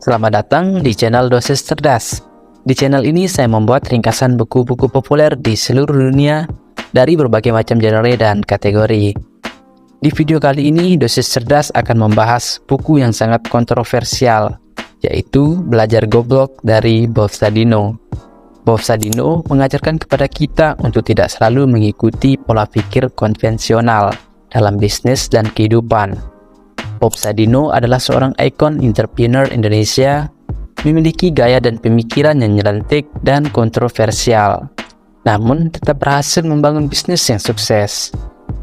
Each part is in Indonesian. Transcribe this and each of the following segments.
Selamat datang di channel Dosis Cerdas. Di channel ini saya membuat ringkasan buku-buku populer di seluruh dunia dari berbagai macam genre dan kategori. Di video kali ini, Dosis Cerdas akan membahas buku yang sangat kontroversial, yaitu Belajar Goblok dari Bob Sadino. Bob Sadino mengajarkan kepada kita untuk tidak selalu mengikuti pola pikir konvensional dalam bisnis dan kehidupan. Bob Sadino adalah seorang ikon entrepreneur Indonesia, memiliki gaya dan pemikiran yang nyelentik dan kontroversial, namun tetap berhasil membangun bisnis yang sukses.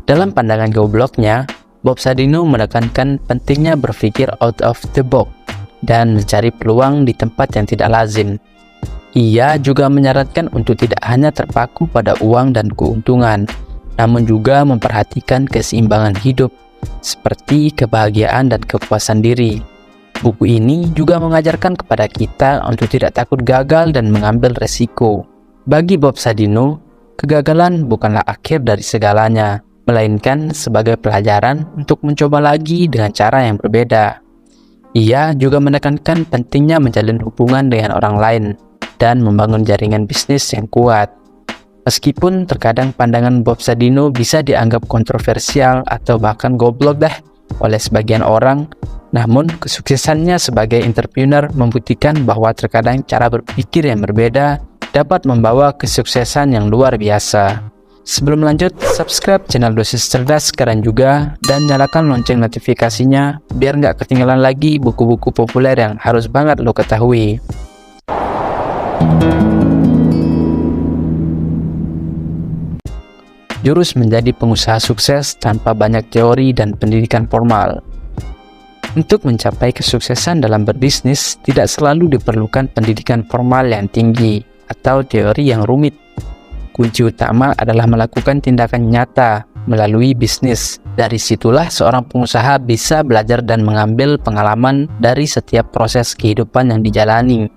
Dalam pandangan gobloknya, Bob Sadino menekankan pentingnya berpikir out of the box dan mencari peluang di tempat yang tidak lazim. Ia juga menyarankan untuk tidak hanya terpaku pada uang dan keuntungan, namun juga memperhatikan keseimbangan hidup, seperti kebahagiaan dan kepuasan diri. Buku ini juga mengajarkan kepada kita untuk tidak takut gagal dan mengambil resiko. Bagi Bob Sadino, kegagalan bukanlah akhir dari segalanya, melainkan sebagai pelajaran untuk mencoba lagi dengan cara yang berbeda. Ia juga menekankan pentingnya menjalin hubungan dengan orang lain dan membangun jaringan bisnis yang kuat. Meskipun terkadang pandangan Bob Sadino bisa dianggap kontroversial atau bahkan goblok oleh sebagian orang, namun kesuksesannya sebagai entrepreneur membuktikan bahwa terkadang cara berpikir yang berbeda dapat membawa kesuksesan yang luar biasa. Sebelum lanjut, subscribe channel Dosis Cerdas sekarang juga dan nyalakan lonceng notifikasinya biar nggak ketinggalan lagi buku-buku populer yang harus banget lo ketahui. Jurus menjadi pengusaha sukses tanpa banyak teori dan pendidikan formal. Untuk mencapai kesuksesan dalam berbisnis, tidak selalu diperlukan pendidikan formal yang tinggi atau teori yang rumit. Kunci utama adalah melakukan tindakan nyata melalui bisnis. Dari situlah seorang pengusaha bisa belajar dan mengambil pengalaman dari setiap proses kehidupan yang dijalani.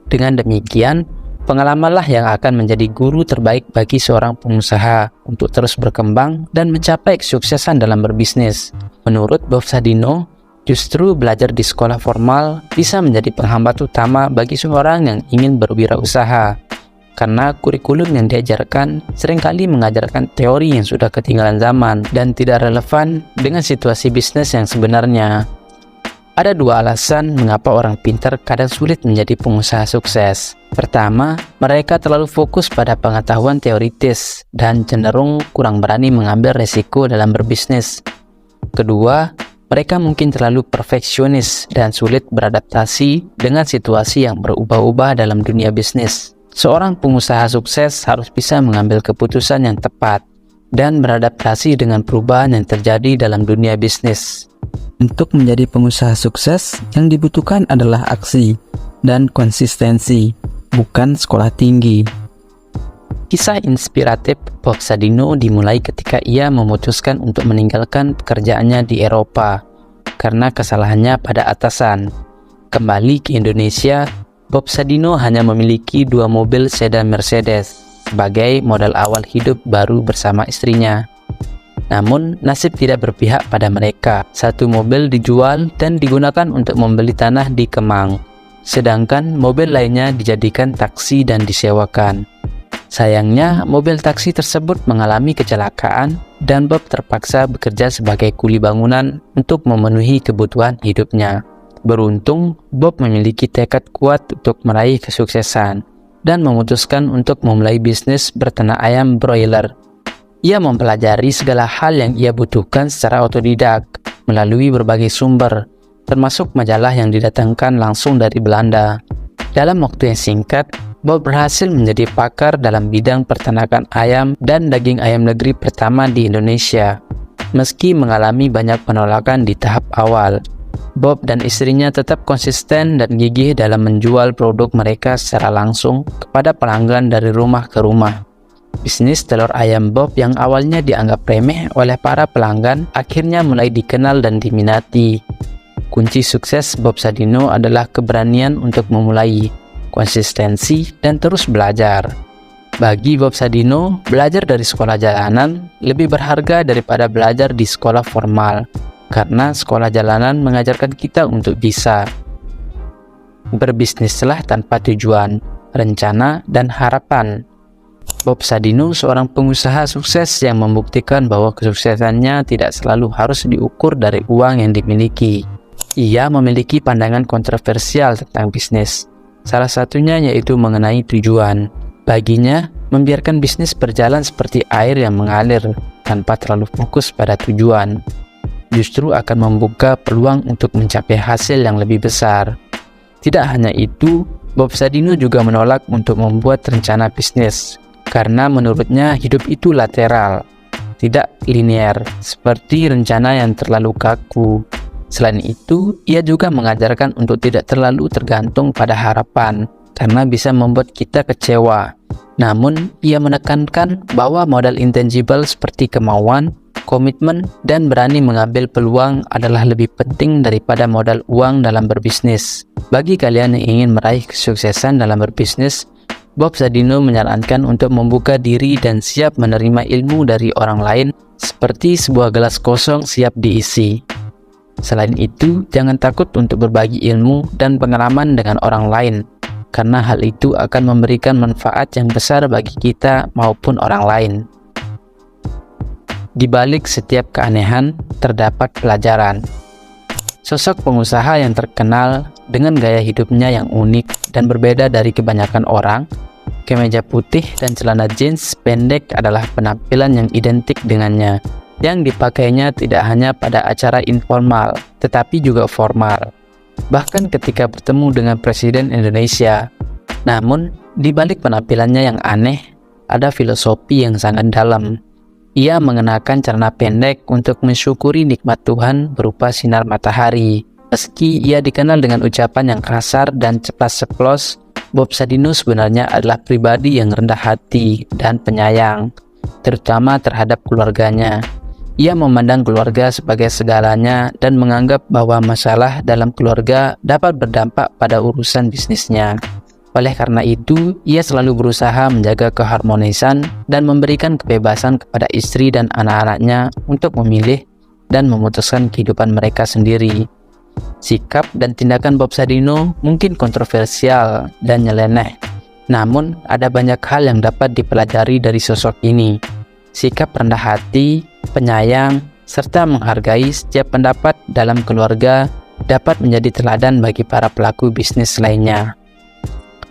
Dengan demikian, pengalamanlah yang akan menjadi guru terbaik bagi seorang pengusaha untuk terus berkembang dan mencapai kesuksesan dalam berbisnis. Menurut Bob Sadino, justru belajar di sekolah formal bisa menjadi penghambat utama bagi seorang yang ingin berwirausaha, karena kurikulum yang diajarkan seringkali mengajarkan teori yang sudah ketinggalan zaman dan tidak relevan dengan situasi bisnis yang sebenarnya. Ada dua alasan mengapa orang pintar kadang sulit menjadi pengusaha sukses. Pertama, mereka terlalu fokus pada pengetahuan teoritis dan cenderung kurang berani mengambil resiko dalam berbisnis. Kedua, mereka mungkin terlalu perfeksionis dan sulit beradaptasi dengan situasi yang berubah-ubah dalam dunia bisnis. Seorang pengusaha sukses harus bisa mengambil keputusan yang tepat dan beradaptasi dengan perubahan yang terjadi dalam dunia bisnis. Untuk menjadi pengusaha sukses, yang dibutuhkan adalah aksi dan konsistensi, bukan sekolah tinggi. Kisah inspiratif Bob Sadino dimulai ketika ia memutuskan untuk meninggalkan pekerjaannya di Eropa karena kesalahannya pada atasan. Kembali ke Indonesia, Bob Sadino hanya memiliki 2 mobil sedan Mercedes sebagai modal awal hidup baru bersama istrinya. Namun, nasib tidak berpihak pada mereka. 1 mobil dijual dan digunakan untuk membeli tanah di Kemang, sedangkan mobil lainnya dijadikan taksi dan disewakan. Sayangnya, mobil taksi tersebut mengalami kecelakaan dan Bob terpaksa bekerja sebagai kuli bangunan untuk memenuhi kebutuhan hidupnya. Beruntung, Bob memiliki tekad kuat untuk meraih kesuksesan dan memutuskan untuk memulai bisnis berternak ayam broiler. Ia mempelajari segala hal yang ia butuhkan secara otodidak melalui berbagai sumber, termasuk majalah yang didatangkan langsung dari Belanda. Dalam waktu yang singkat, Bob berhasil menjadi pakar dalam bidang peternakan ayam dan daging ayam negeri pertama di Indonesia. Meski mengalami banyak penolakan di tahap awal, Bob dan istrinya tetap konsisten dan gigih dalam menjual produk mereka secara langsung kepada pelanggan dari rumah ke rumah. Bisnis telur ayam Bob yang awalnya dianggap remeh oleh para pelanggan akhirnya mulai dikenal dan diminati. Kunci sukses Bob Sadino adalah keberanian untuk memulai, konsistensi, dan terus belajar. Bagi Bob Sadino, belajar dari sekolah jalanan lebih berharga daripada belajar di sekolah formal, karena sekolah jalanan mengajarkan kita untuk bisa. Berbisnislah tanpa tujuan, rencana, dan harapan. Bob Sadino seorang pengusaha sukses yang membuktikan bahwa kesuksesannya tidak selalu harus diukur dari uang yang dimiliki. Ia memiliki pandangan kontroversial tentang bisnis. Salah satunya yaitu mengenai tujuan. Baginya, membiarkan bisnis berjalan seperti air yang mengalir tanpa terlalu fokus pada tujuan justru akan membuka peluang untuk mencapai hasil yang lebih besar. Tidak hanya itu, Bob Sadino juga menolak untuk membuat rencana bisnis karena menurutnya hidup itu lateral, tidak linear, seperti rencana yang terlalu kaku. Selain itu, ia juga mengajarkan untuk tidak terlalu tergantung pada harapan karena bisa membuat kita kecewa. Namun, ia menekankan bahwa modal intangible seperti kemauan, komitmen, dan berani mengambil peluang adalah lebih penting daripada modal uang dalam berbisnis. Bagi kalian yang ingin meraih kesuksesan dalam berbisnis, Bob Sadino menyarankan untuk membuka diri dan siap menerima ilmu dari orang lain seperti sebuah gelas kosong siap diisi. Selain itu, jangan takut untuk berbagi ilmu dan pengalaman dengan orang lain, karena hal itu akan memberikan manfaat yang besar bagi kita maupun orang lain. Di balik setiap keanehan, terdapat pelajaran. Sosok pengusaha yang terkenal dengan gaya hidupnya yang unik dan berbeda dari kebanyakan orang, kemeja putih dan celana jeans pendek adalah penampilan yang identik dengannya, yang dipakainya tidak hanya pada acara informal, tetapi juga formal. Bahkan ketika bertemu dengan Presiden Indonesia. Namun, di balik penampilannya yang aneh, ada filosofi yang sangat dalam. Ia mengenakan celana pendek untuk mensyukuri nikmat Tuhan berupa sinar matahari. Meski ia dikenal dengan ucapan yang kasar dan ceplas-ceplos, Bob Sadino sebenarnya adalah pribadi yang rendah hati dan penyayang, terutama terhadap keluarganya. Ia memandang keluarga sebagai segalanya dan menganggap bahwa masalah dalam keluarga dapat berdampak pada urusan bisnisnya. Oleh karena itu, ia selalu berusaha menjaga keharmonisan dan memberikan kebebasan kepada istri dan anak-anaknya untuk memilih dan memutuskan kehidupan mereka sendiri. Sikap dan tindakan Bob Sadino mungkin kontroversial dan nyeleneh, namun ada banyak hal yang dapat dipelajari dari sosok ini. Sikap rendah hati, penyayang, serta menghargai setiap pendapat dalam keluarga dapat menjadi teladan bagi para pelaku bisnis lainnya.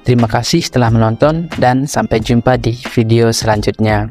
Terima kasih telah menonton dan sampai jumpa di video selanjutnya.